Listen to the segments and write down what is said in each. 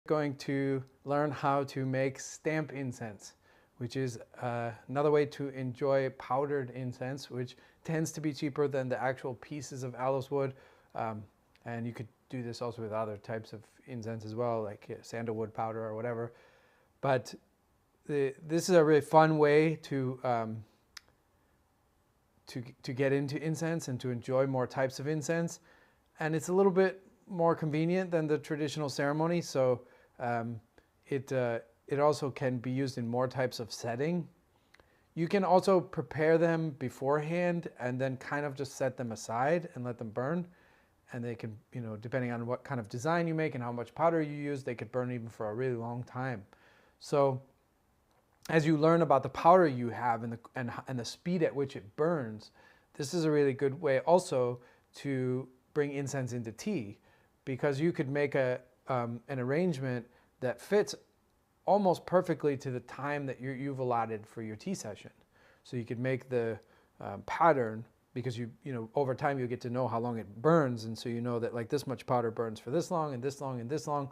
Going to learn how to make stamp incense, which is another way to enjoy powdered incense, which tends to be cheaper than the actual pieces of aloes wood. And you could do this also with other types of incense as well, like sandalwood powder or whatever. But this is a really fun way to get into incense and to enjoy more types of incense. And it's a little bit more convenient than the traditional ceremony, so it also can be used in more types of setting. You can also prepare them beforehand and then kind of just set them aside and let them burn. And they can, depending on what kind of design you make and how much powder you use, they could burn even for a really long time. So as you learn about the powder you have and the speed at which it burns, this is a really good way also to bring incense into tea, because you could make an arrangement that fits almost perfectly to the time that you've allotted for your tea session. So you could make the pattern, because over time you'll get to know how long it burns, and so you know that like this much powder burns for this long and this long and this long.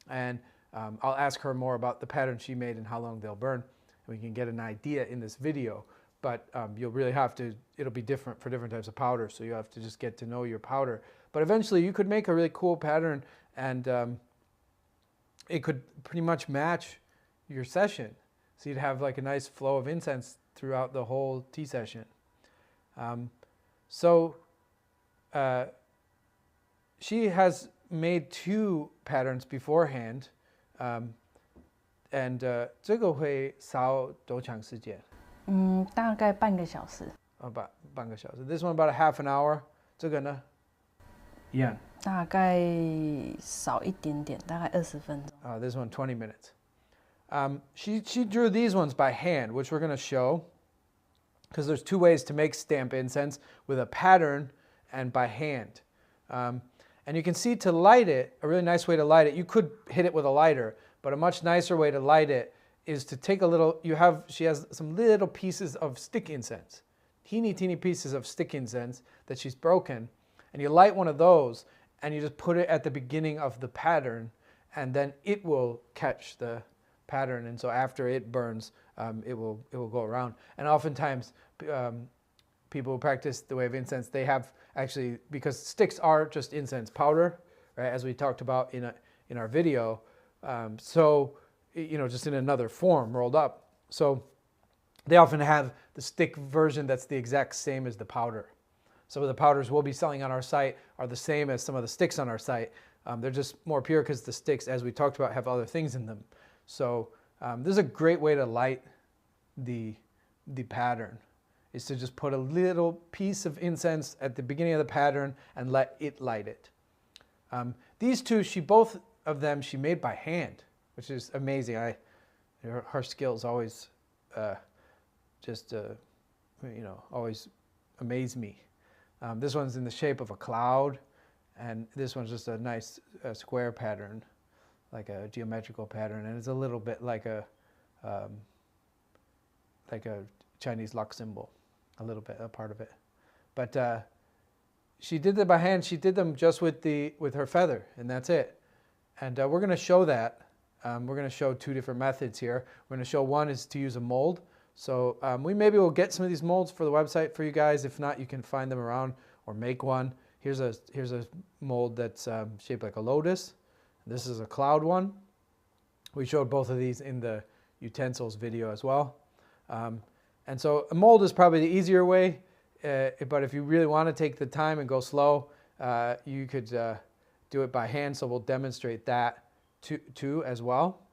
And I'll ask her more about the pattern she made and how long they'll burn, and we can get an idea in this video. But you'll really have to, it'll be different for different types of powder, so you have to just get to know your powder. But eventually you could make a really cool pattern, and it could pretty much match your session. So you'd have like a nice flow of incense throughout the whole tea session. She has made 2 patterns beforehand, and 这个会烧多长时间？大概半个小时。半个小时。This one about a half an hour. 这个呢？一样。大概少一点点，大概20分钟。This one 20 minutes. She drew these ones by hand, which we're going to show, because there's 2 ways to make stamp incense, with a pattern and by hand. And you can see, to light it, a really nice way to light it, you could hit it with a lighter, but a much nicer way to light it is to take a little, she has some little pieces of stick incense, teeny pieces of stick incense that she's broken, and you light one of those and you just put it at the beginning of the pattern, and then it will catch the pattern, and so after it burns, it will go around. And oftentimes people who practice the way of incense, they have actually, because sticks are just incense powder, right, as we talked about in our video, just in another form rolled up. So they often have the stick version that's the exact same as the powder. Some of the powders we'll be selling on our site are the same as some of the sticks on our site. They're just more pure because the sticks, as we talked about, have other things in them. So this is a great way to light the pattern, is to just put a little piece of incense at the beginning of the pattern and let it light it. These 2, both of them she made by hand, which is amazing. Her skills always always amaze me. This one's in the shape of a cloud, and this one's just a nice square pattern, like a geometrical pattern, and it's a little bit like a Chinese luck symbol, a little bit, a part of it. But she did them by hand. She did them just with her feather, and that's it. And we're going to show that. We're going to show 2 different methods here. We're going to show one is to use a mold. So maybe we'll get some of these molds for the website for you guys. If not, you can find them around or make one. Here's a mold that's shaped like a lotus. This is a cloud one. We showed both of these in the utensils video as well. And so a mold is probably the easier way, but if you really want to take the time and go slow, you could do it by hand. So we'll demonstrate that too as well.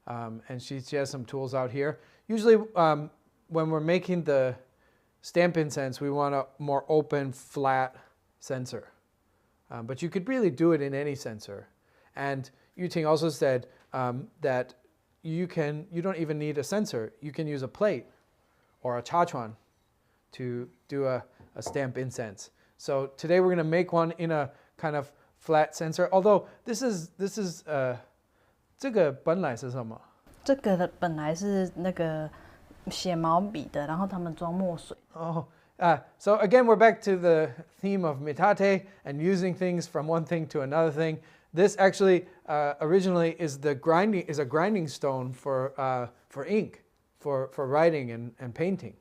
And she has some tools out here. Usually when we're making the stamp incense, we want a more open, flat censer. But you could really do it in any censer. And Yuting also said that you don't even need a censer. You can use a plate or a chachuan to do a stamp incense. So today we're going to make one in a kind of flat censer. Although this is 这个本来是什么？这个本来是那个写毛笔的，然后他们装墨水。So again, we're back to the theme of mitate and using things from one thing to another thing. This actually originally is a grinding stone for ink, for writing and painting.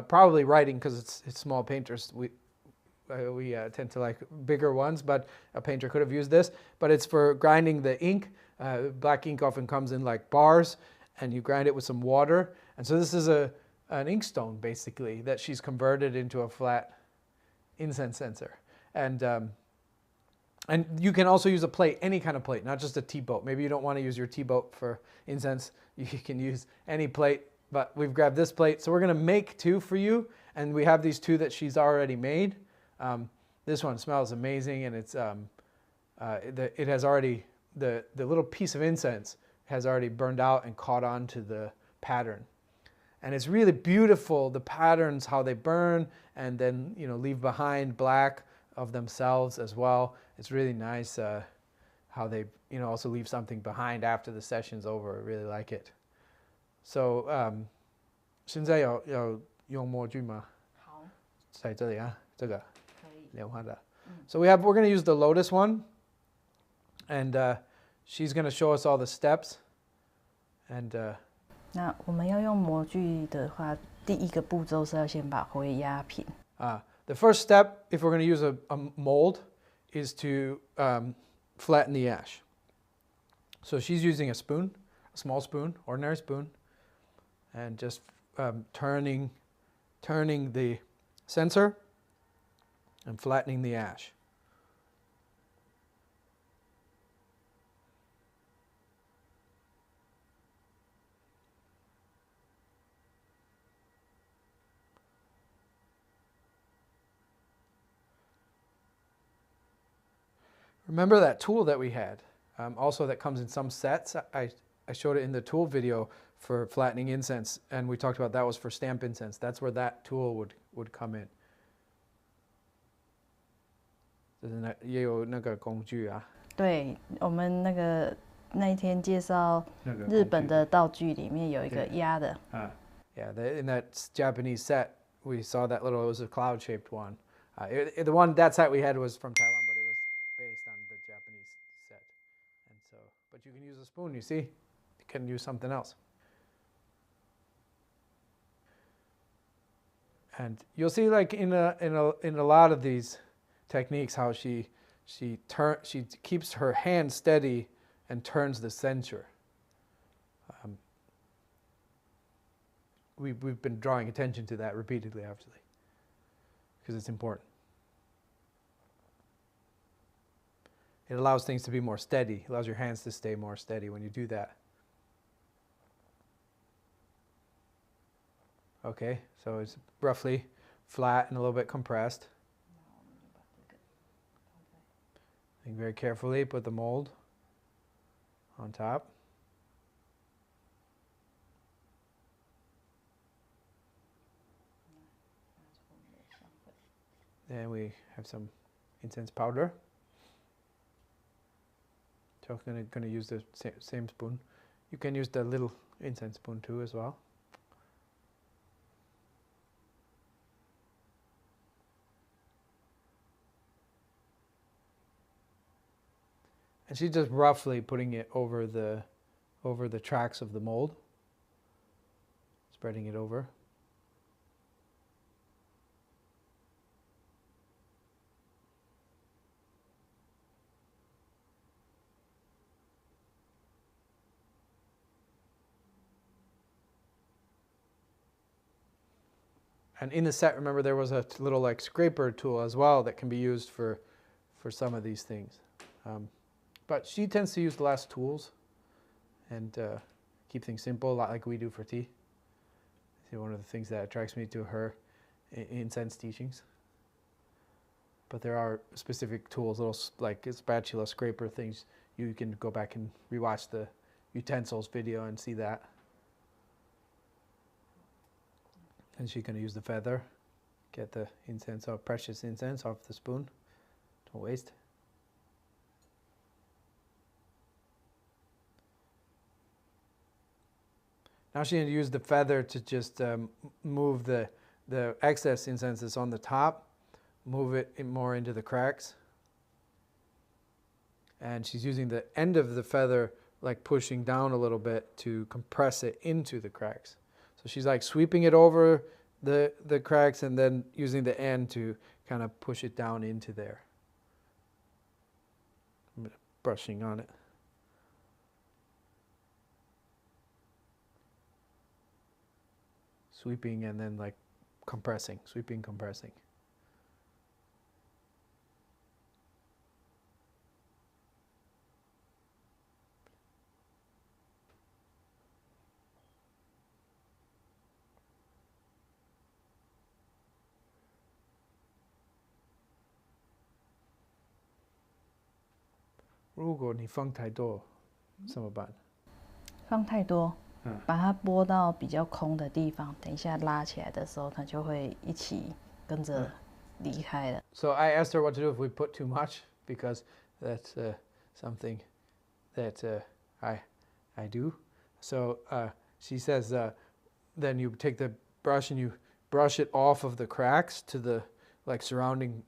Probably writing because it's small painters. We tend to like bigger ones, but a painter could have used this. But it's for grinding the ink. Black ink often comes in like bars, and you grind it with some water. And so this is an ink stone basically that she's converted into a flat incense censer. And you can also use a plate, any kind of plate, not just a tea boat. Maybe you don't want to use your tea boat for incense. You can use any plate, but we've grabbed this plate. So we're going to make two for you, and we have these two that she's already made. This one smells amazing, and it has already, the little piece of incense has already burned out and caught on to the pattern. And it's really beautiful, the patterns, how they burn and then, leave behind black of themselves as well. It's really nice how they, also leave something behind after the session's over. I really like it. So, 现在要用模具吗？好，在这里啊，这个莲花的。So we're going to use the lotus one, and she's going to show us all the steps. And 那我们要用模具的话，第一个步骤是要先把灰压平。The first step, if we're going to use a mold, is to flatten the ash. So she's using a spoon, a small spoon, ordinary spoon, and just turning the censer and flattening the ash. Remember that tool that we had? Also that comes in some sets. I showed it in the tool video for flattening incense, and we talked about that was for stamp incense. That's where that tool would come in. 也有那个工具啊。对，我们那一天介绍日本的道具里面有一个压的。Yeah, in that Japanese set, we saw that it was a cloud-shaped one. That set we had was from Taiwan, but it was based on the Japanese set. And so, but you can use a spoon, you see? You can use something else. And you'll see, like in a lot of these techniques, how she keeps her hand steady and turns the censer. We've been drawing attention to that repeatedly, actually, because it's important. It allows things to be more steady. It allows your hands to stay more steady when you do that. Okay, so it's roughly flat and a little bit compressed. Think very carefully, put the mold on top. Then we have some incense powder. So I'm going to use the same spoon. You can use the little incense spoon too as well. And she's just roughly putting it over the tracks of the mold, spreading it over. And in the set, remember, there was a little like scraper tool as well that can be used for some of these things. But she tends to use less tools and keep things simple, a lot like we do for tea. See, one of the things that attracts me to her incense teachings. But there are specific tools, little like spatula, scraper things. You can go back and rewatch the utensils video and see that. And she's going to use the feather, get the incense, precious incense off the spoon. Don't waste. Now she's going to use the feather to just move the excess incense that's on the top, move it more into the cracks. and she's using the end of the feather like pushing down a little bit to compress it into the cracks. So she's like sweeping it over the cracks and then using the end to kind of push it down into there. I'm brushing on it. Sweeping and then like compressing, sweeping, compressing.如果你放太多，怎么办？放太多，把它拨到比较空的地方，等一下拉起来的时候，它就会一起跟着离开了。So I asked her what to do if we put too much, because that's something that I do. So she says then you take the brush and you brush it off of the cracks to the like surrounding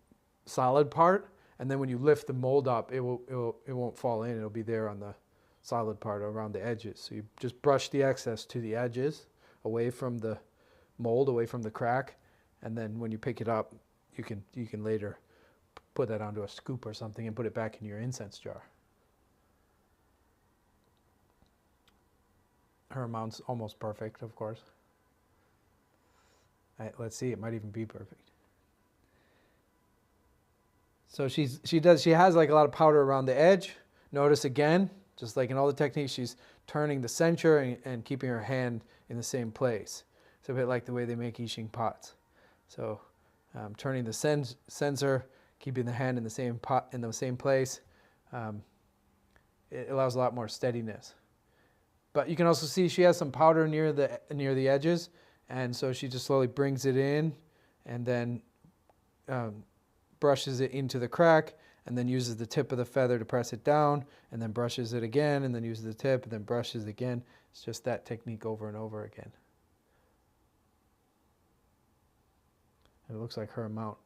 solid part, and then when you lift the mold up, it won't fall in. It'll be there on the solid part around the edges. So you just brush the excess to the edges, away from the mold, away from the crack, and then when you pick it up, you can later put that onto a scoop or something and put it back in your incense jar. Her amount's almost perfect, of course. Let's see, it might even be perfect. So she has like a lot of powder around the edge. Notice again, just like in all the techniques, she's turning the center and keeping her hand in the same place. It's a bit like the way they make I Ching pots. So turning the sensor, keeping the hand in the same pot in the same place. It allows a lot more steadiness. But you can also see she has some powder near the edges, and so she just slowly brings it in, and then brushes it into the crack, and then uses the tip of the feather to press it down, and then brushes it again, and then uses the tip, and then brushes again. It's just that technique over and over again. And it looks like her amount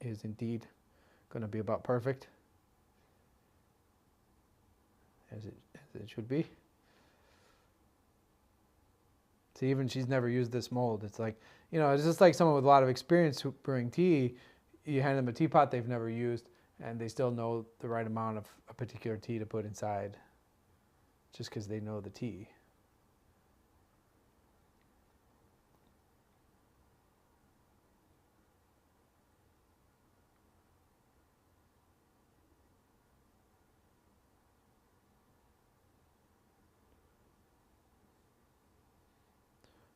is indeed going to be about perfect, as it should be. See, even she's never used this mold. It's like, you know, it's just like someone with a lot of experience brewing tea. You hand them a teapot they've never used, and they still know the right amount of a particular tea to put inside, just because they know the tea.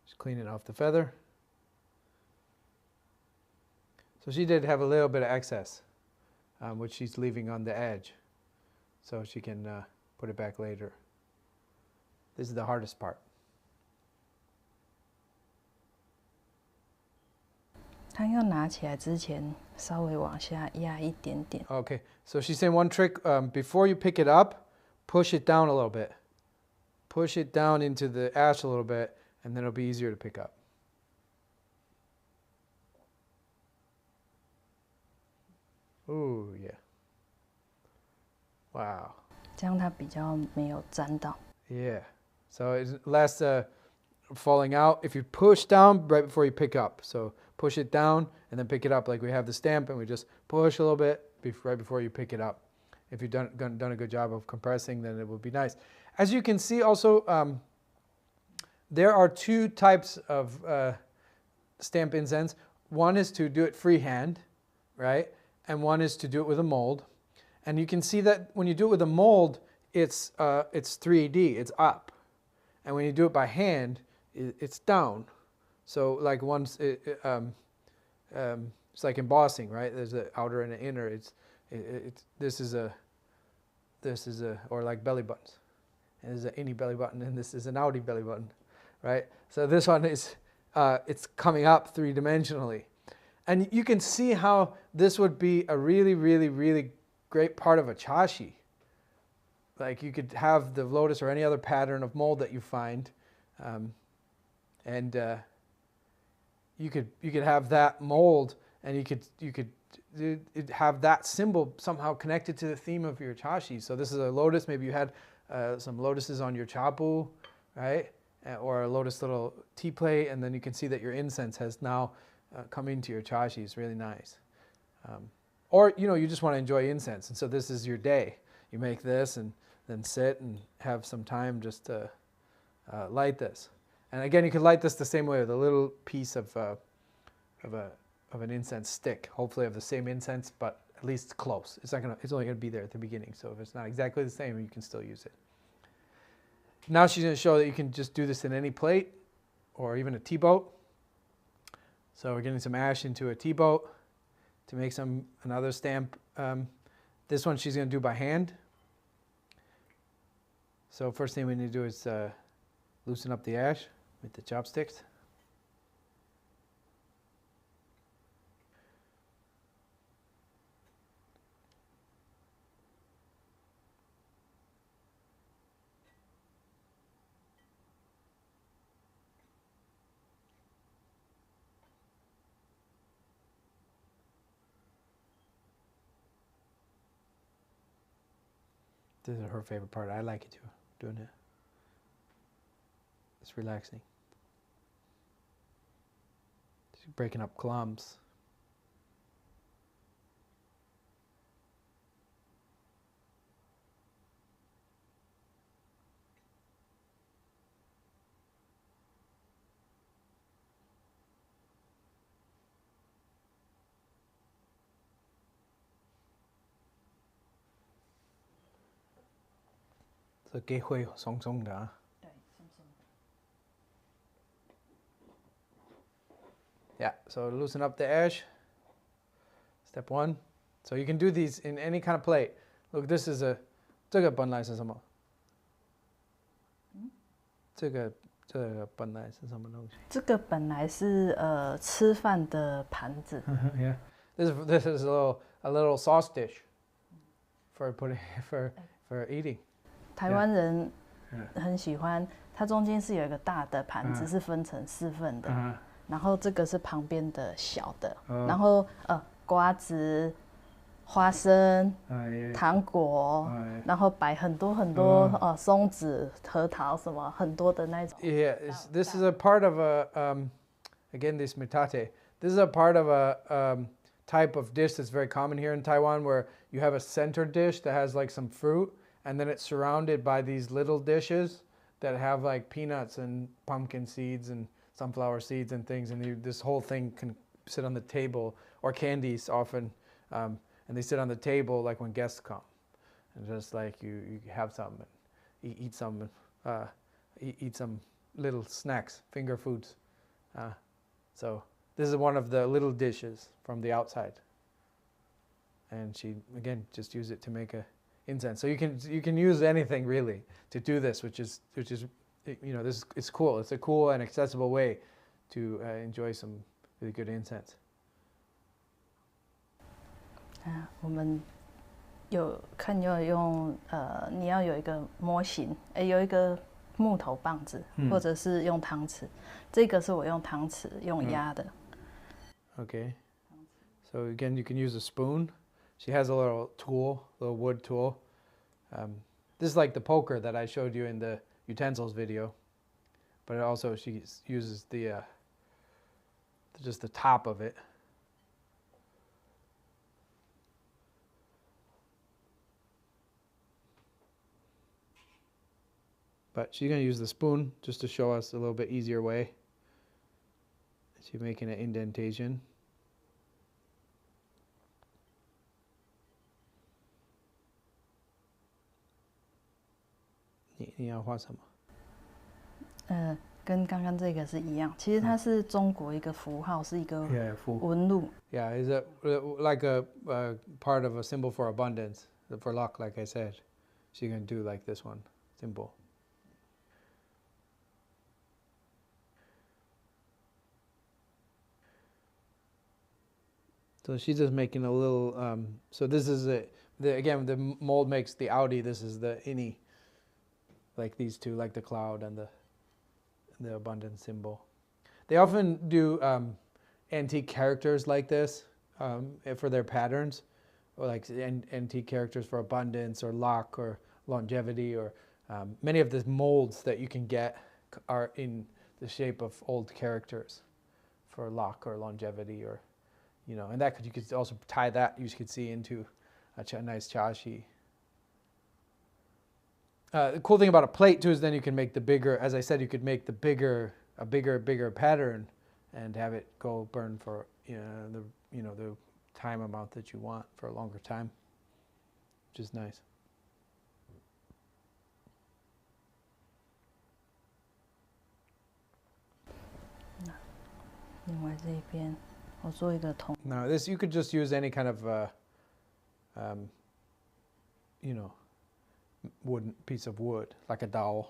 Just cleaning off the feather. So she did have a little bit of excess, which she's leaving on the edge, so she can put it back later. This is the hardest part. 它要拿起来之前，稍微往下压一点点。 Okay, so she's saying one trick, before you pick it up, push it down a little bit. Push it down into the ash a little bit, and then it'll be easier to pick up. Ooh, yeah. Wow. 这样它比较没有沾到。 Yeah. So it's less falling out if you push down right before you pick up. So push it down and then pick it up like we have the stamp, and we just push a little bit right before you pick it up. If you've done a good job of compressing, then it will be nice. As you can see also, there are two types of stamp incense. One is to do it freehand, right? And one is to do it with a mold. And you can see that when you do it with a mold, it's 3D, it's up. And when you do it by hand, it's down. So like it's like embossing, right? There's an outer and an inner. This is a or like belly buttons. And there's an innie belly button, and this is an outie belly button, right? So this one is it's coming up three-dimensionally. And you can see how this would be a really, really, really great part of a chashi. Like you could have the lotus or any other pattern of mold that you find, and you could have that mold and you could have that symbol somehow connected to the theme of your chashi. So this is a lotus. Maybe you had some lotuses on your chapu, right? Or a lotus little tea plate, and then you can see that your incense has now come into your chashi. It's really nice. Or you just want to enjoy incense, and so this is your day. You make this and then sit and have some time just to light this. And again, you can light this the same way with a little piece of an incense stick, hopefully of the same incense, but at least close. It's only gonna be there at the beginning. So if it's not exactly the same, you can still use it. Now she's gonna show that you can just do this in any plate or even a tea boat. So we're getting some ash into a tea boat to make another stamp. This one she's gonna do by hand. So first thing we need to do is loosen up the ash with the chopsticks. This is her favorite part. I like it too, doing it. It's relaxing. She's breaking up clumps. So 几会松松的啊。对，松松的。Yeah, so loosen up the ash. Step 1. So you can do these in any kind of plate. Look, this is 这个本来是什么？这个本来是什么东西？这个本来是吃饭的盘子。Yeah, this is a little sauce dish for eating. 台湾人很喜欢，它中间是有一个大的盘子，是分成4份的，然后这个是旁边的小的，然后瓜子、花生、糖果，然后摆很多很多松子、核桃什么很多的那种。Yeah, this is a part of again this metate. This is a part of a type of dish that's very common here in Taiwan, where you have a center dish that has like some fruit, and then it's surrounded by these little dishes that have like peanuts and pumpkin seeds and sunflower seeds and things, and this whole thing can sit on the table, or candies often, and they sit on the table like when guests come, and just like you have some, and eat some little snacks, finger foods. So this is one of the little dishes from the outside, and she again just used it to make a incense. So you can use anything really to do this, which is this it's cool. It's a cool and accessible way to enjoy some really good incense. 我们有看要用你要有一个模型，有一个木头棒子，或者是用汤匙。这个是我用汤匙用压的。Okay. So again, you can use a spoon. She has a little tool, little wood tool. This is like the poker that I showed you in the utensils video, but also she uses just the top of it. But she's going to use the spoon just to show us a little bit easier way. She's making an indentation. You 跟刚刚这个是一样，其实它是中国一个符号，是一个纹路。Yeah, is it like a part of a symbol for abundance, for luck, like I said. She's going to do like this one symbol. So she's just making a little. So this is again, the mold makes the outie. This is the ini. Like these two, like the cloud and the abundance symbol. They often do antique characters like this for their patterns, or like antique characters for abundance or luck or longevity, or many of the molds that you can get are in the shape of old characters for luck or longevity, or and that you could also tie that, you could see, into a nice chashi. The cool thing about a plate too is then you can make the bigger, as I said, you could make a bigger pattern and have it go burn for the time amount that you want for a longer time, which is nice. 另外这一边我做一个铜。Now this you could just use any kind of wooden piece of wood, like a dowel.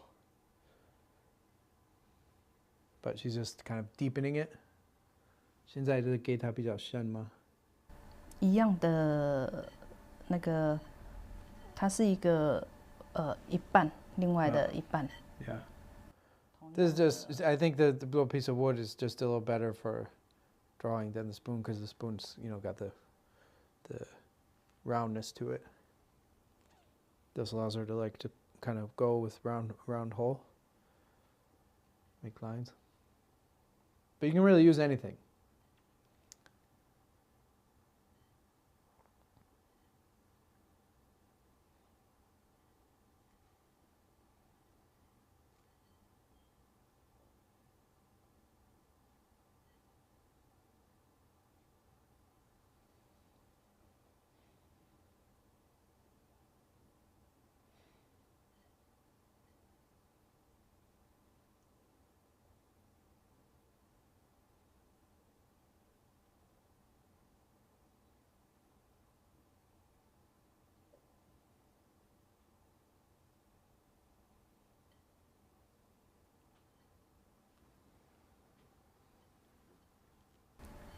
But she's just kind of deepening it. 现在就是给它比较深吗？一样的那个，它是一个一半，另外的一半。Yeah. This is just, I think the little piece of wood is just a little better for drawing than the spoon, because the spoon's got the roundness to it. This allows her to kind of go with round hole, make lines. But you can really use anything.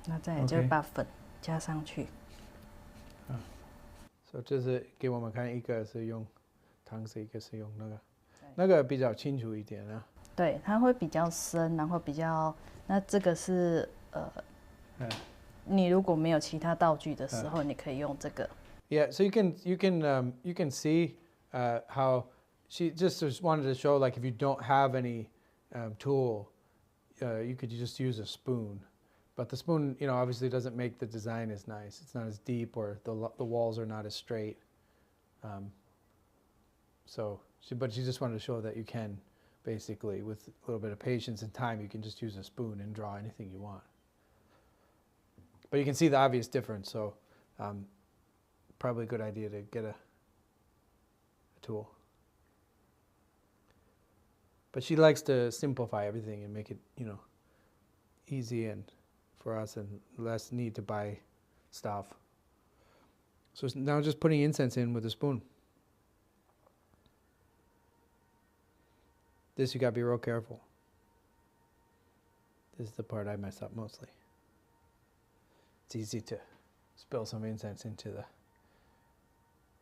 那再来就是把粉加上去。So 这是给我们看，一个是用搪瓷，一个是用那个比较清楚一点啊。对，它会比较深，然后比较，那这个是你如果没有其他道具的时候，你可以用这个。Yeah, so you can see how she just wanted to show, like, if you don't have any tool, you could just use a spoon. But the spoon, obviously doesn't make the design as nice. It's not as deep, or the walls are not as straight. But she just wanted to show that you can, basically, with a little bit of patience and time, you can just use a spoon and draw anything you want. But you can see the obvious difference, so probably a good idea to get a tool. But she likes to simplify everything and make it, easy and for us, and less need to buy stuff. So now just putting incense in with a spoon. This you gotta be real careful. This is the part I mess up mostly. It's easy to spill some incense into the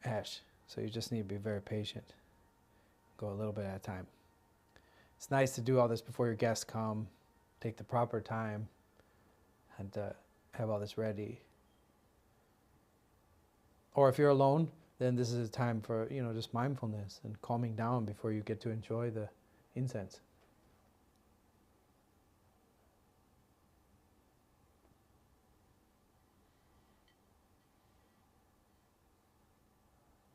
ash, so you just need to be very patient. Go a little bit at a time. It's nice to do all this before your guests come. Take the proper time and have all this ready. Or if you're alone, then this is a time for, just mindfulness and calming down before you get to enjoy the incense.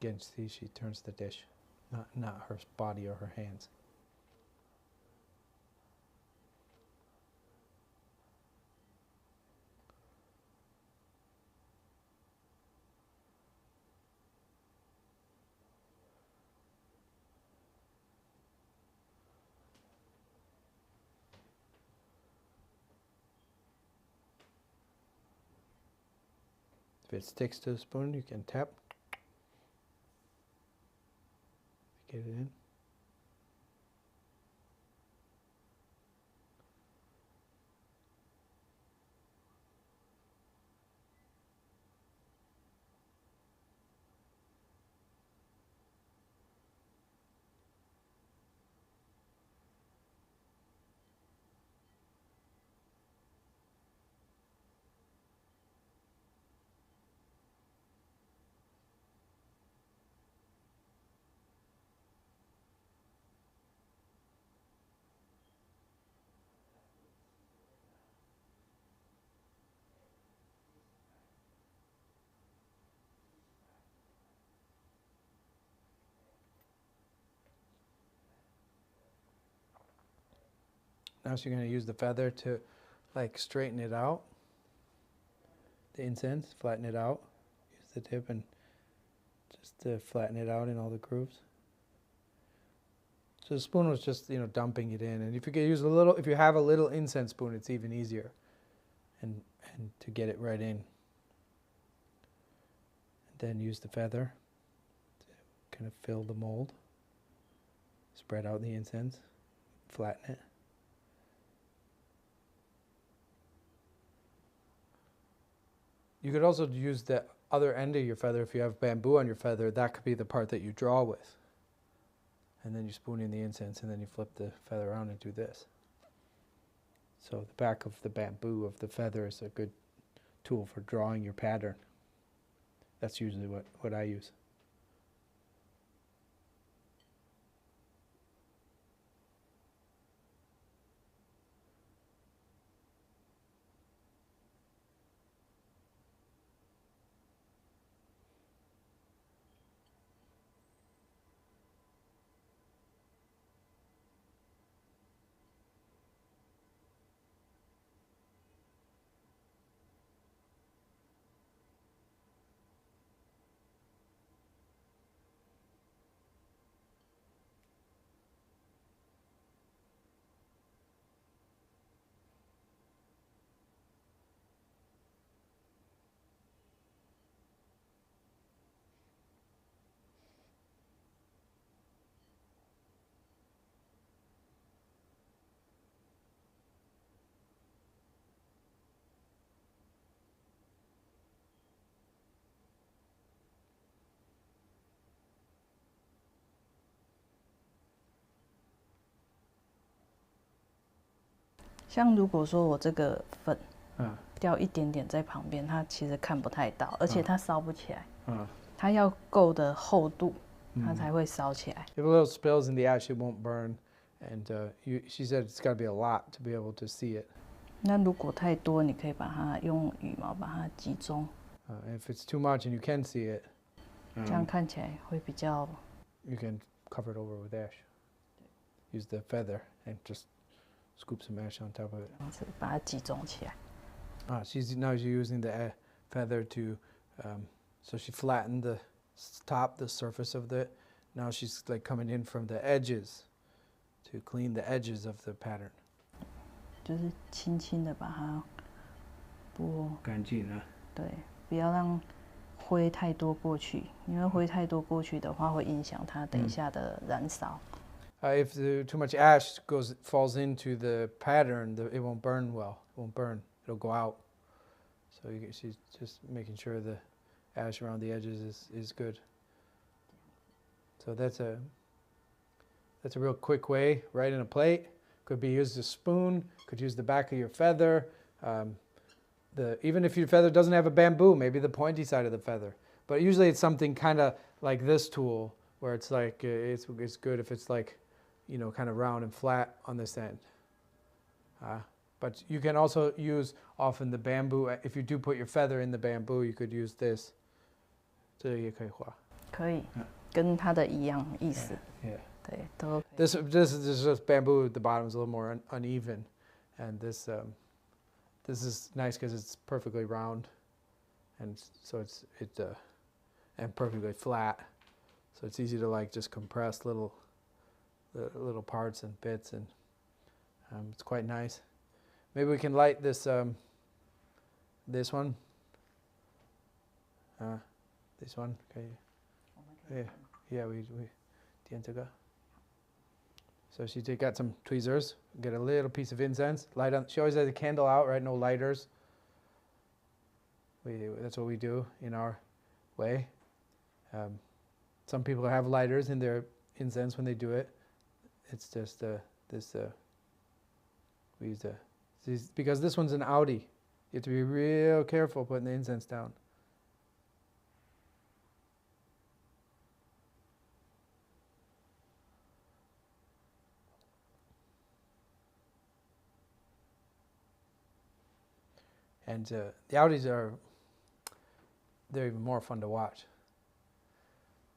Again, see, she turns the dish, not her body or her hands. If it sticks to the spoon, you can tap. Get it in. now she's going to use the feather to like straighten it out. The incense, flatten it out. Use the tip and just to flatten it out in all the grooves. So the spoon was just, dumping it in. And if you can use if you have a little incense spoon, it's even easier. And to get it right in. And then use the feather to kind of fill the mold. Spread out the incense, flatten it. You could also use the other end of your feather. If you have bamboo on your feather, that could be the part that you draw with. And then you spoon in the incense, and then you flip the feather around and do this. So the back of the bamboo of the feather is a good tool for drawing your pattern. That's usually what I use.像如果说我这个粉掉一点点在旁边，它其实看不太到，而且它烧不起来。它要够的厚度，它才会烧起来。If a little spills in the ash, it won't burn. And she said it's got to be a lot to be able to see it. 那如果太多，你可以把它用羽毛把它集中。If it's too much and you can see it, 这样看起来会比较。You can cover it over with ash. Use the feather and just scoop some ash on top of it. 把它集中起来。She's using the feather to, so she flattened the top, the surface of the. Now she's like coming in from the edges, to clean the edges of the pattern. 就是轻轻的把它拨干净啊。对，不要让灰太多过去，因为灰太多过去的话，会影响它等一下的燃烧。If too much ash falls into the pattern, it won't burn well. It won't burn. It'll go out. So she's just making sure the ash around the edges is good. So that's a real quick way, right in a plate. Could be used as a spoon. Could use the back of your feather. Even if your feather doesn't have a bamboo, maybe the pointy side of the feather. But usually it's something kind of like this tool, where it's like it's good if it's like, kind of round and flat on this end. But you can also use often the bamboo. If you do put your feather in the bamboo, you could use this. 这个也可以画。可以，跟它的一样意思。Yeah. 对，都。This is just bamboo. The bottom is a little more uneven, and this is nice because it's perfectly round, and so it's and perfectly flat. So it's easy to like just compress little parts and bits, and it's quite nice. Maybe we can light this this one. This one, okay. Yeah, we 点这个. So she got some tweezers, get a little piece of incense, light on. She always has a candle out, right? No lighters. That's what we do in our way. Some people have lighters in their incense when they do it. It's just we use because this one's an Audi. You have to be real careful putting the incense down. And the Audis they're even more fun to watch.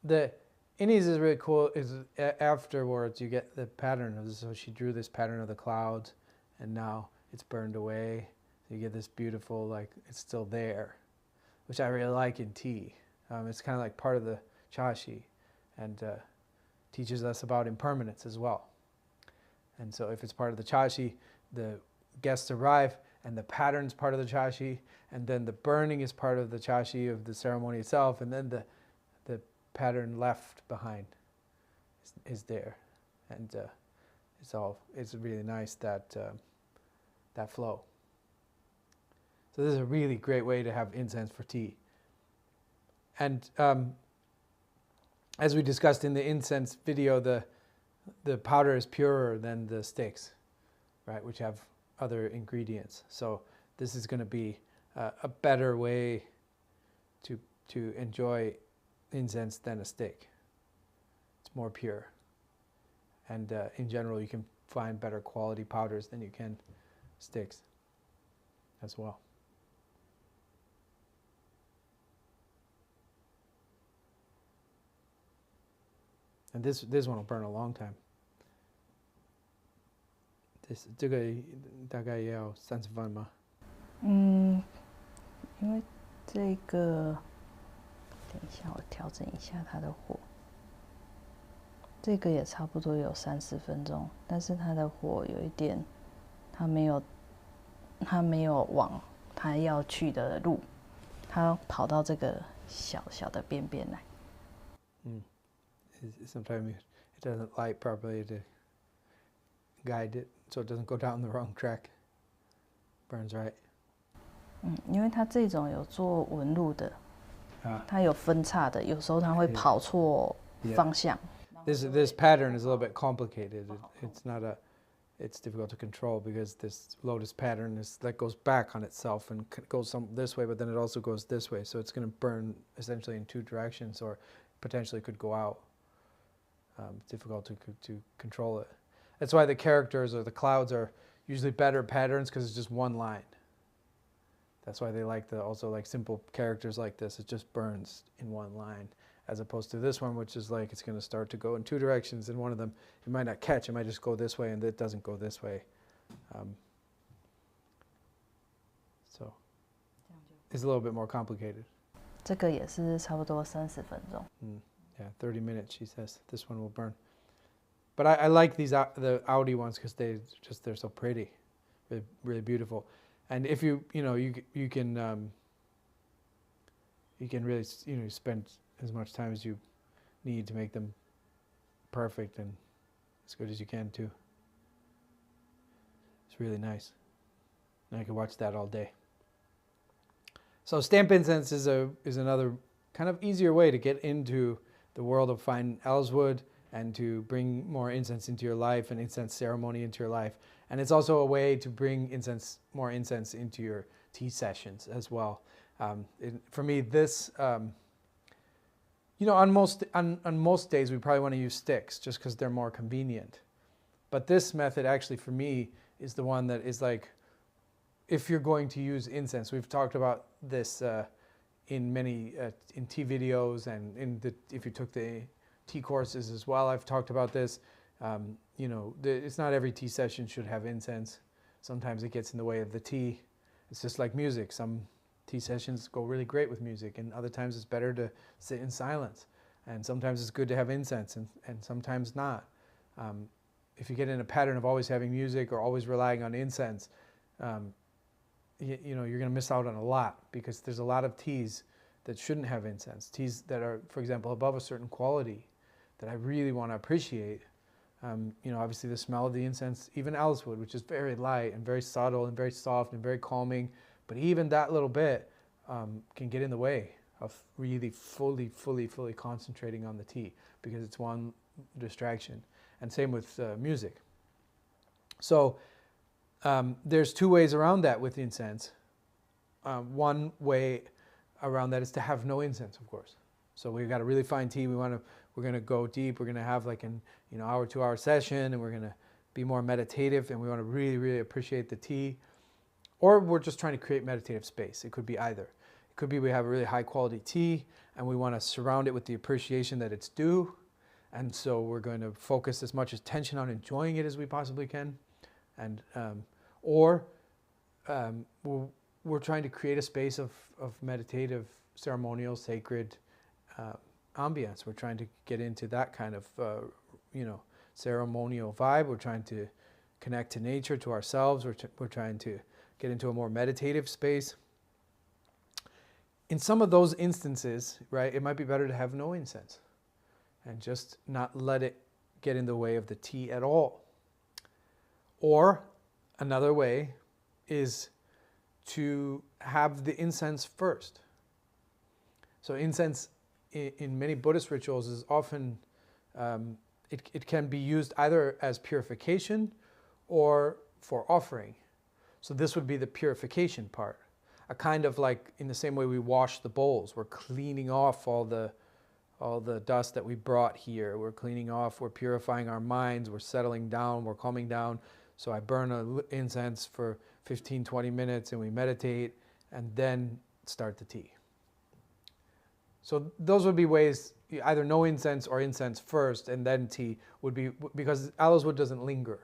The Innies is really cool. Is afterwards you get the pattern of this. So she drew this pattern of the clouds, and now it's burned away. So you get this beautiful, like, it's still there, which I really like in tea. It's kind of like part of the chashi, and teaches us about impermanence as well. And so if it's part of the chashi, the guests arrive, and the pattern's part of the chashi, and then the burning is part of the chashi of the ceremony itself, and then the pattern left behind is there, and it's really nice that that flow. So this is a really great way to have incense for tea. And as we discussed in the incense video, the powder is purer than the sticks, right, which have other ingredients. So this is going to be a better way to enjoy incense than a stick. It's more pure. And in general, you can find better quality powders than you can sticks as well. And this one will burn a long time. 这个大概也要30分吗？因为这个，等一下我调整一下它的火。这个也差不多有30分钟，但是它的火有一点，它没有往它要去的路，它跑到这个小小的边边来。Sometimes it doesn't light properly to guide it, so it doesn't go down the wrong track. Burns right. 因为它这种有做纹路的，它有分叉的，有时候它会跑错方向。This pattern is a little bit complicated. It's difficult to control because this lotus pattern that goes back on itself and goes this way, but then it also goes this way. So it's going to burn essentially in two directions, or potentially could go out. It's difficult to control it. That's why the characters or the clouds are usually better patterns, because it's just one line. That's why they also like simple characters like this. It just burns in one line, as opposed to this one, which is like it's going to start to go in two directions, and one of them it might not catch. It might just go this way, and it doesn't go this way. So it's a little bit more complicated. 这个也是差不多30分钟。Yeah, 30 minutes, she says. This one will burn. But I like these the Audi ones because they're so pretty, really, really beautiful. And if you can really spend as much time as you need to make them perfect and as good as you can too. It's really nice. And I could watch that all day. So stamp incense is another kind of easier way to get into the world of fine elswood and to bring more incense into your life and incense ceremony into your life. And it's also a way to bring more incense into your tea sessions as well. For me, this, on most days we probably want to use sticks just because they're more convenient. But this method actually for me is the one that is like, if you're going to use incense, we've talked about this in many in tea videos, and if you took the tea courses as well, I've talked about this. It's not every tea session should have incense. Sometimes it gets in the way of the tea. It's just like music. Some tea sessions go really great with music, and other times it's better to sit in silence. And sometimes it's good to have incense, and sometimes not. If you get in a pattern of always having music or always relying on incense, you're going to miss out on a lot, because there's a lot of teas that shouldn't have incense. Teas that are, for example, above a certain quality that I really want to appreciate. Obviously the smell of the incense, even elswood, which is very light and very subtle and very soft and very calming, but even that little bit can get in the way of really fully concentrating on the tea, because it's one distraction. And same with music. So there's two ways around that with incense. One way around that is to have no incense, of course. So we've got a really fine tea. We're going to go deep. We're going to have like an hour, 2 hour session, and we're going to be more meditative, and we want to really appreciate the tea. Or we're just trying to create meditative space. It could be either. It could be we have a really high quality tea, and we want to surround it with the appreciation that it's due. And so we're going to focus as much attention on enjoying it as we possibly can. And Or we're trying to create a space of meditative, ceremonial, sacred ambience. We're trying to get into that kind of, ceremonial vibe. We're trying to connect to nature, to ourselves. We're trying to get into a more meditative space. In some of those instances, right, it might be better to have no incense and just not let it get in the way of the tea at all. Or another way is to have the incense first. So incense in many Buddhist rituals is often, it can be used either as purification or for offering. So this would be the purification part. A kind of like in the same way we wash the bowls, we're cleaning off all the dust that we brought here. We're cleaning off, we're purifying our minds, we're settling down, we're calming down. So I burn an incense for 15, 20 minutes and we meditate and then start the tea. So those would be ways, either no incense or incense first and then tea would be, because aloes wood doesn't linger.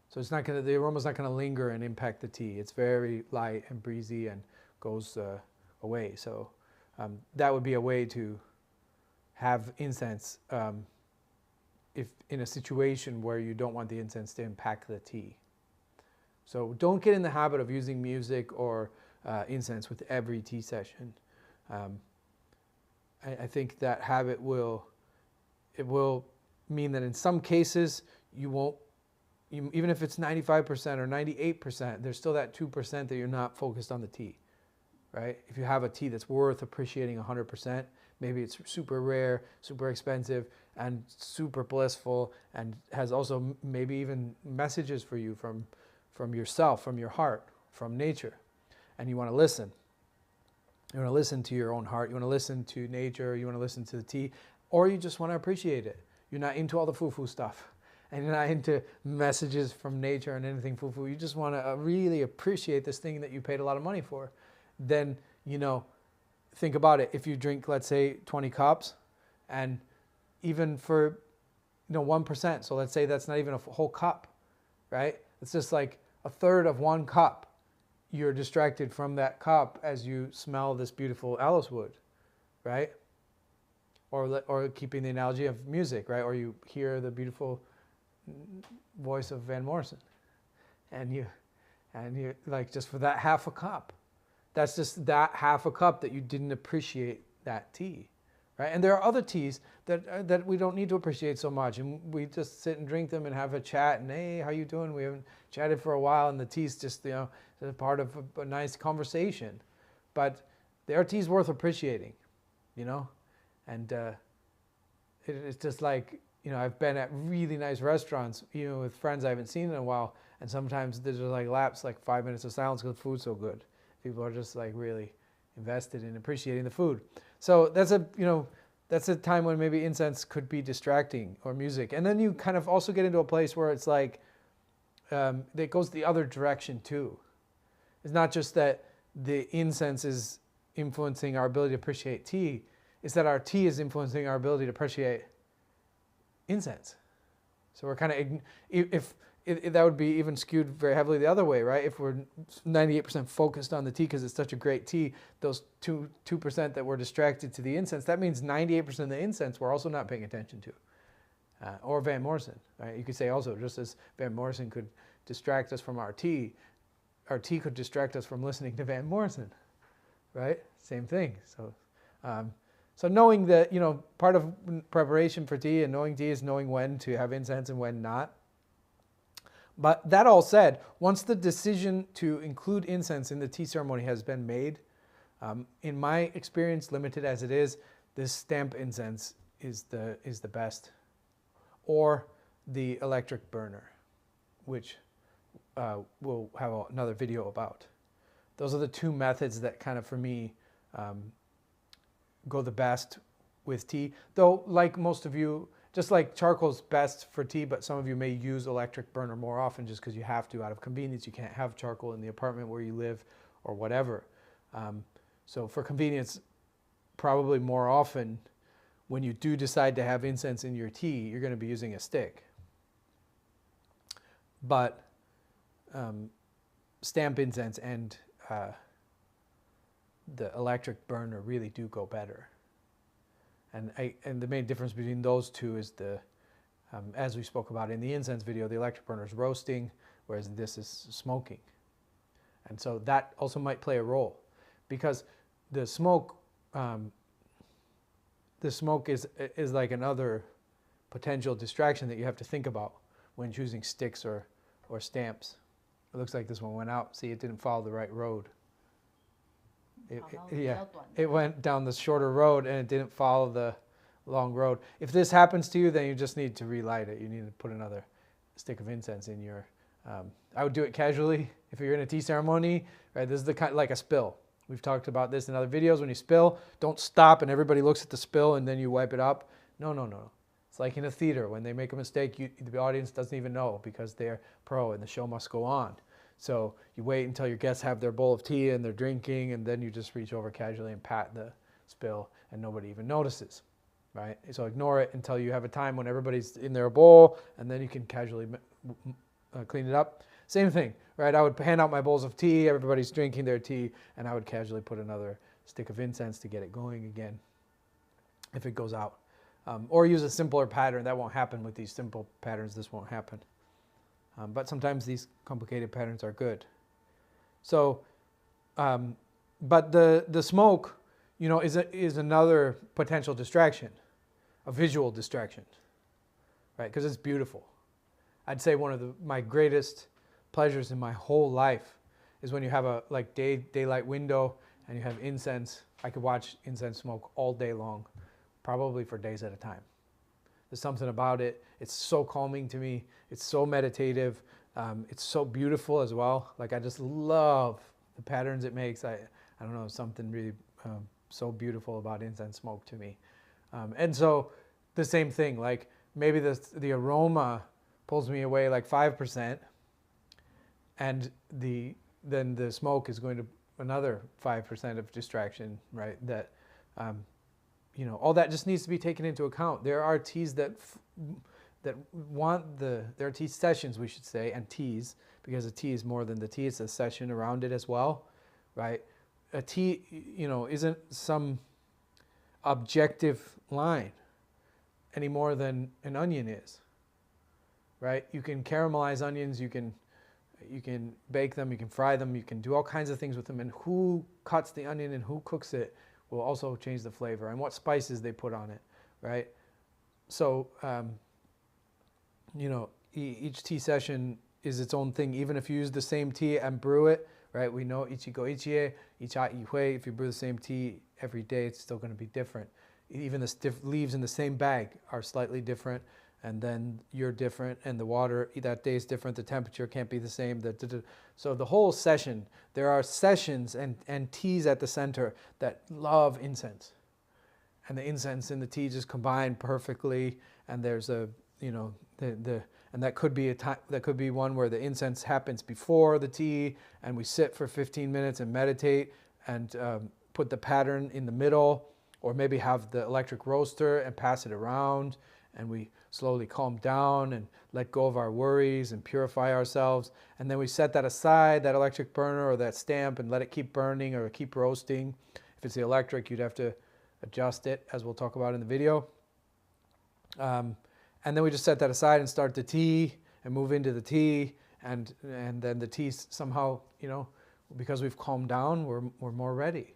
So it's not the aroma's not going to linger and impact the tea. It's very light and breezy and goes away. So that would be a way to have incense if in a situation where you don't want the incense to impact the tea. So don't get in the habit of using music or incense with every tea session. I think that habit will mean that in some cases you won't, even if it's 95% or 98%, there's still that 2% that you're not focused on the tea, right? If you have a tea that's worth appreciating 100%, maybe it's super rare, super expensive, and super blissful, and has also maybe even messages for you from yourself, from your heart, from nature, and you want to listen. You want to listen to your own heart, you want to listen to nature, you want to listen to the tea, or you just want to appreciate it. You're not into all the foo-foo stuff. And you're not into messages from nature and anything foo-foo. You just want to really appreciate this thing that you paid a lot of money for. Then, think about it. If you drink, let's say, 20 cups, and even for, 1%, so let's say that's not even a whole cup, right? It's just like a third of 1 cup. You're distracted from that cup as you smell this beautiful aloes wood, right? Or keeping the analogy of music, right? Or you hear the beautiful voice of Van Morrison, and you like, just for that half a cup, that's just that half a cup that you didn't appreciate that tea, right? And there are other teas that we don't need to appreciate so much, and we just sit and drink them and have a chat and, hey, how you doing? We haven't chatted for a while, and the tea's just a part of a nice conversation. But there are teas worth appreciating, and it's just like, I've been at really nice restaurants, with friends I haven't seen in a while, and sometimes there's just like lapse, like 5 minutes of silence because the food's so good. People are just like really invested in appreciating the food. So that's a time when maybe incense could be distracting, or music. And then you kind of also get into a place where it's like, it goes the other direction too. It's not just that the incense is influencing our ability to appreciate tea, it's that our tea is influencing our ability to appreciate incense. So we're kind of, if that would be even skewed very heavily the other way, right? If we're 98% focused on the tea because it's such a great tea, those 2% that we're distracted to the incense, that means 98% of the incense we're also not paying attention to. Or Van Morrison, right? You could say also, just as Van Morrison could distract us from our tea could distract us from listening to Van Morrison, right? Same thing. So knowing that, part of preparation for tea and knowing tea is knowing when to have incense and when not. But that all said, once the decision to include incense in the tea ceremony has been made, in my experience, limited as it is, this stamp incense is the best, or the electric burner, which we'll have another video about. Those are the two methods that kind of, for me, go the best with tea. Though, like most of you, just like charcoal's best for tea, but some of you may use electric burner more often just because you have to out of convenience. You can't have charcoal in the apartment where you live or whatever. So for convenience, probably more often, when you do decide to have incense in your tea, you're going to be using a stick. But stamp incense and the electric burner really do go better. And the main difference between those two is as we spoke about in the incense video, the electric burner is roasting, whereas this is smoking. And so that also might play a role, because the smoke is like another potential distraction that you have to think about when choosing sticks or stamps. It looks like this one went out. See, it didn't follow the right road. It went down the shorter road and it didn't follow the long road. If this happens to you, then you just need to relight it. You need to put another stick of incense in your. I would do it casually if you're in a tea ceremony. Right, this is the kind like a spill. We've talked about this in other videos. When you spill, don't stop and everybody looks at the spill and then you wipe it up. No. It's like in a theater when they make a mistake, the audience doesn't even know because they're pro and the show must go on. So you wait until your guests have their bowl of tea and they're drinking, and then you just reach over casually and pat the spill and nobody even notices, right? So ignore it until you have a time when everybody's in their bowl, and then you can casually clean it up. Same thing, right? I would hand out my bowls of tea, everybody's drinking their tea, and I would casually put another stick of incense to get it going again if it goes out. Or use a simpler pattern. That won't happen with these simple patterns. This won't happen. But sometimes these complicated patterns are good. So, but the smoke, is another potential distraction, a visual distraction, right? Because it's beautiful. I'd say one of my greatest pleasures in my whole life is when you have a daylight window and you have incense. I could watch incense smoke all day long, probably for days at a time. There's something about it. It's so calming to me. It's so meditative. It's so beautiful as well. Like, I just love the patterns it makes. I don't know, something really so beautiful about incense smoke to me. And so the same thing, like maybe the aroma pulls me away like 5%, and then the smoke is going to another 5% of distraction, right? That all that just needs to be taken into account. There are teas there are tea sessions, we should say, and teas, because a tea is more than the tea, it's a session around it as well, right? A tea, isn't some objective line any more than an onion is, right? You can caramelize onions, you can bake them, you can fry them, you can do all kinds of things with them, and who cuts the onion and who cooks it will also change the flavor, and what spices they put on it, right? So, each tea session is its own thing. Even if you use the same tea and brew it, right? We know ichigo ichie, icha ihui. If you brew the same tea every day, it's still going to be different. Even the leaves in the same bag are slightly different, and then you're different, and the water that day is different. The temperature can't be the same. So the whole session, there are sessions and teas at the center that love incense, and the incense and the tea just combine perfectly. And there's and that could be that could be one where the incense happens before the tea, and we sit for 15 minutes and meditate and put the pattern in the middle, or maybe have the electric roaster and pass it around, and we slowly calm down and let go of our worries and purify ourselves. And then we set that aside, that electric burner or that stamp, and let it keep burning or keep roasting. If it's the electric, you'd have to adjust it, as we'll talk about in the video. And then we just set that aside and start the tea and move into the tea. And then the tea somehow, because we've calmed down, we're more ready.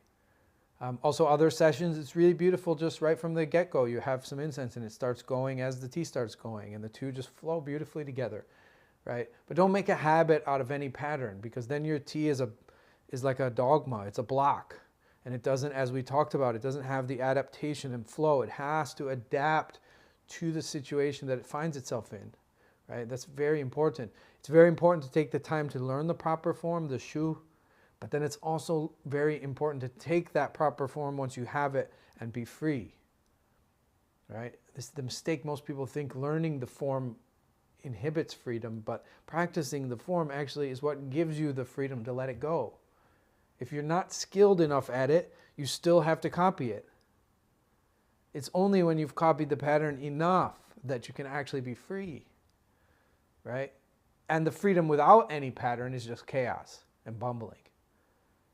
Also, other sessions, it's really beautiful just right from the get-go. You have some incense and it starts going as the tea starts going, and the two just flow beautifully together, right? But don't make a habit out of any pattern, because then your tea is like a dogma. It's a block, and it doesn't, as we talked about, it doesn't have the adaptation and flow. It has to adapt to the situation that it finds itself in, right? That's very important. It's very important to take the time to learn the proper form, the shu. But then it's also very important to take that proper form once you have it and be free, right? This is the mistake. Most people think learning the form inhibits freedom, but practicing the form actually is what gives you the freedom to let it go. If you're not skilled enough at it, you still have to copy it. It's only when you've copied the pattern enough that you can actually be free, right? And the freedom without any pattern is just chaos and bumbling.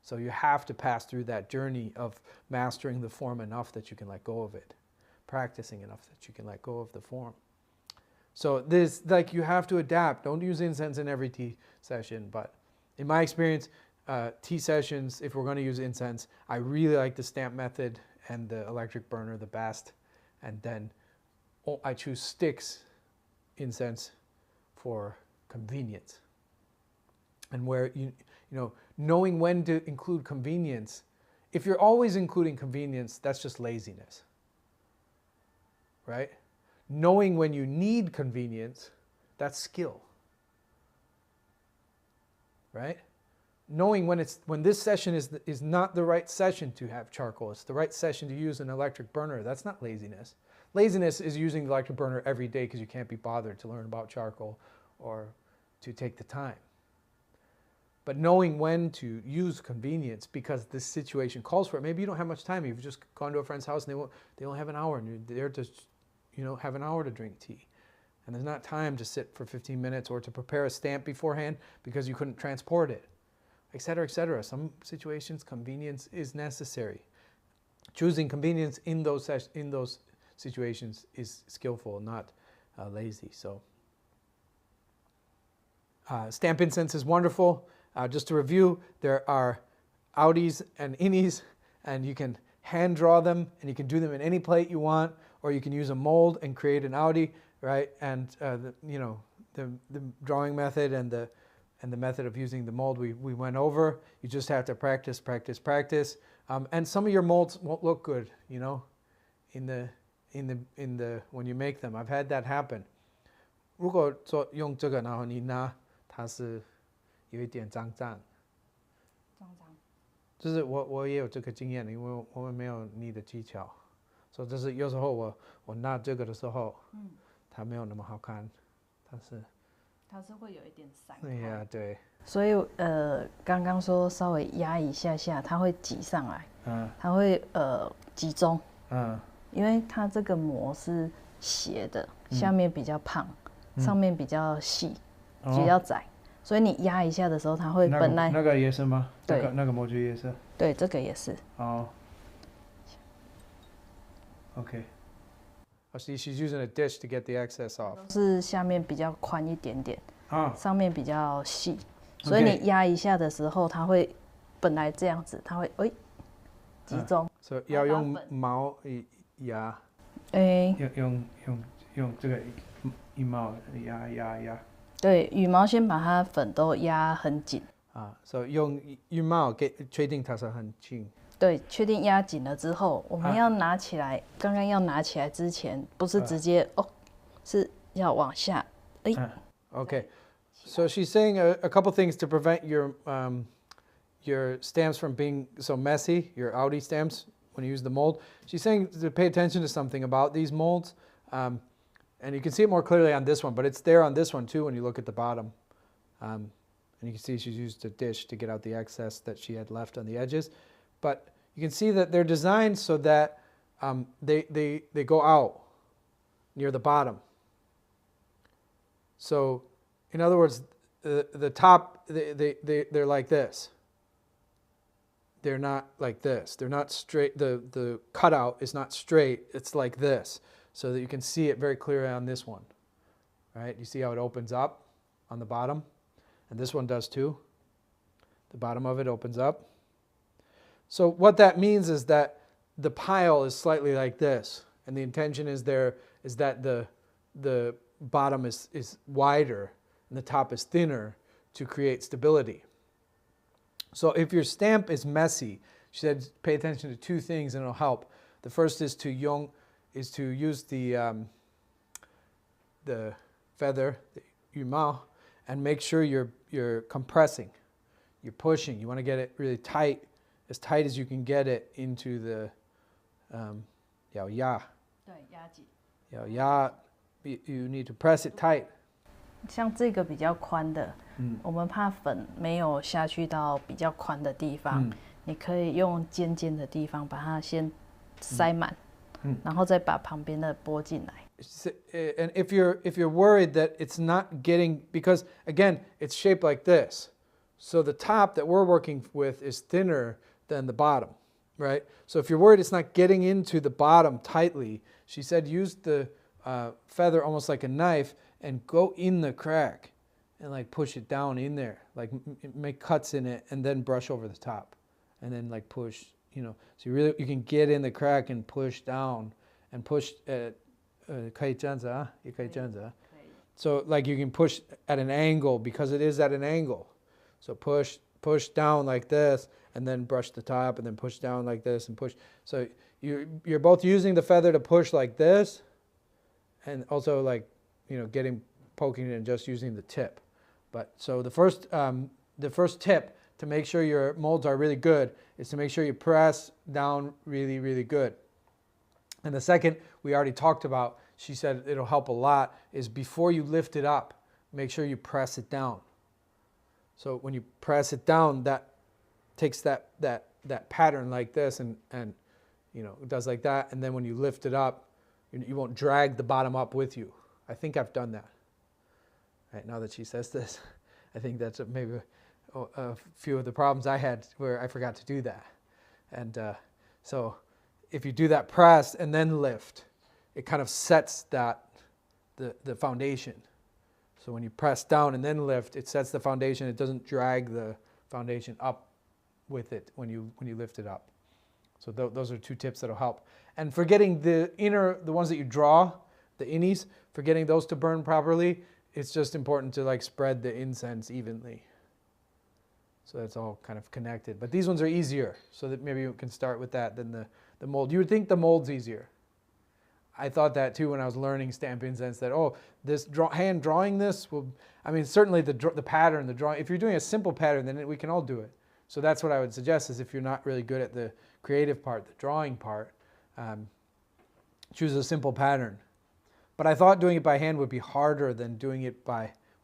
So you have to pass through that journey of mastering the form enough that you can let go of it, practicing enough that you can let go of the form. So this, like, you have to adapt. Don't use incense in every tea session, but in my experience, tea sessions, if we're going to use incense, I really like the stamp method and the electric burner the best. And then I choose sticks incense for convenience. And where you know, knowing when to include convenience. If you're always including convenience, that's just laziness, right? Knowing when you need convenience, that's skill, right? Knowing when this session is not the right session to have charcoal, it's the right session to use an electric burner, that's not laziness. Laziness is using the electric burner every day because you can't be bothered to learn about charcoal or to take the time. But knowing when to use convenience because this situation calls for it. Maybe you don't have much time. You've just gone to a friend's house and they only have an hour and you're there to, you know, have an hour to drink tea. And there's not time to sit for 15 minutes or to prepare a stamp beforehand because you couldn't transport it, et cetera, et cetera. Some situations, convenience is necessary. Choosing convenience in those situations is skillful, not lazy. So stamp incense is wonderful. Just to review, there are outies and innies, and you can hand draw them, and you can do them in any plate you want, or you can use a mold and create an outie, right? And the drawing method and the method of using the mold we went over. You just have to practice, practice, practice. And some of your molds won't look good, you know, in the when you make them. I've had that happen. 如果说用这个，然后你拿它是有一点脏脏，就是我也有这个经验，因为我们没有你的技巧，所以就是有时候我拿这个的时候，它没有那么好看，它是会有一点散开。对呀，对。所以刚刚说稍微压一下下，它会挤上来，它会集中，因为它这个膜是斜的，下面比较胖，上面比较细，比较窄。所以你压一下的时候，它会本来那个也是吗？对，那个模具也是。对，这个也是。哦。Okay. Oh, see, she's using a dish to get the excess off. 是下面比较宽一点点，上面比较细，所以你压一下的时候，它会本来这样子，它会集中。所以要用毛压。用这个羽毛压。对，羽毛先把它粉都压很紧。所以用羽毛确定它是很紧。对，确定压紧了之后，我们要拿起来。刚刚要拿起来之前，不是直接是要往下。Okay, so she's saying a couple things to prevent your stamps from being so messy, your outie stamps when you use the mold. She's saying to pay attention to something about these molds. And you can see it more clearly on this one, but it's there on this one too when you look at the bottom. And you can see she's used a dish to get out the excess that she had left on the edges. But you can see that they're designed so that they go out near the bottom. So, in other words, the top, they're like this. They're not like this. They're not straight. The cutout is not straight. It's like this. So that you can see it very clearly on this one, right? You see how it opens up on the bottom? And this one does too. The bottom of it opens up. So what that means is that the pile is slightly like this. And the intention is that the bottom is wider and the top is thinner to create stability. So if your stamp is messy, she said pay attention to two things and it'll help. The first is to use the feather, the yumao, and make sure you're compressing, you're pushing. You want to get it really tight as you can get it into the yao ya. Yao ya, you need to press it tight. 像这个比较宽的，我们怕粉没有下去到比较宽的地方，你可以用尖尖的地方把它先塞满。然后再把旁边的拨进来。and if you're worried that it's not getting, because again, it's shaped like this. So the top that we're working with is thinner than the bottom, right? So if you're worried it's not getting into the bottom tightly, she said use the feather almost like a knife and go in the crack and like push it down in there, like make cuts in it and then brush over the top and then like push, you know, so you can get in the crack and push down and push at 可以这样子啊，也可以这样子啊。So like you can push at an angle because it is at an angle. So push down like this and then brush the top and then push down like this and push. So you're both using the feather to push like this and also like, you know, poking it and just using the tip. But so the first tip to make sure your molds are really good is to make sure you press down really, really good. And the second we already talked about, she said it'll help a lot, is before you lift it up, make sure you press it down. So when you press it down, that takes that pattern like this and you know, it does like that. And then when you lift it up, you won't drag the bottom up with you. I think I've done that. Right, now that she says this, I think that's maybe a few of the problems I had where I forgot to do that. And so if you do that press and then lift, it kind of sets the foundation. So when you press down and then lift, it sets the foundation. It doesn't drag the foundation up with it when you lift it up. So those are two tips that'll help. And for getting the ones that you draw, the innies, for getting those to burn properly, it's just important to like spread the incense evenly. So that's all kind of connected. But these ones are easier, so that maybe you can start with that than the mold. You would think the mold's easier. I thought that too when I was learning stamp incense, that, oh, this hand drawing this will, I mean, certainly the pattern, the drawing, if you're doing a simple pattern, then we can all do it. So that's what I would suggest, is if you're not really good at the creative part, the drawing part, choose a simple pattern. But I thought doing it by hand would be harder than doing it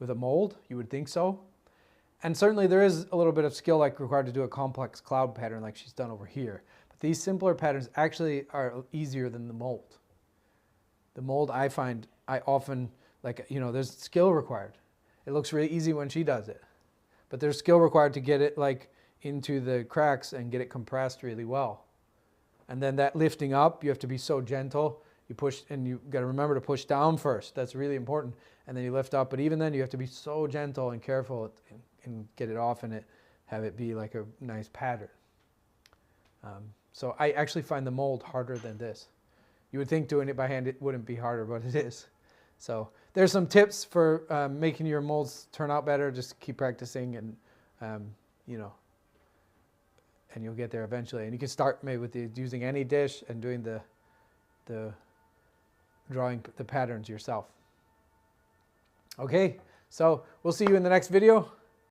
with a mold. You would think so. And certainly there is a little bit of skill like required to do a complex cloud pattern like she's done over here. But these simpler patterns actually are easier than the mold. The mold, I find, I often, like, you know, there's skill required. It looks really easy when she does it. But there's skill required to get it like into the cracks and get it compressed really well. And then that lifting up, you have to be so gentle. You push, and you got to remember to push down first. That's really important. And then you lift up. But even then, you have to be so gentle and careful and get it off and have it be like a nice pattern. So I actually find the mold harder than this. You would think doing it by hand it wouldn't be harder, but it is. So there's some tips for making your molds turn out better. Just keep practicing, and you know, and you'll get there eventually. And you can start maybe with using any dish and doing the drawing the patterns yourself. Okay, so we'll see you in the next video.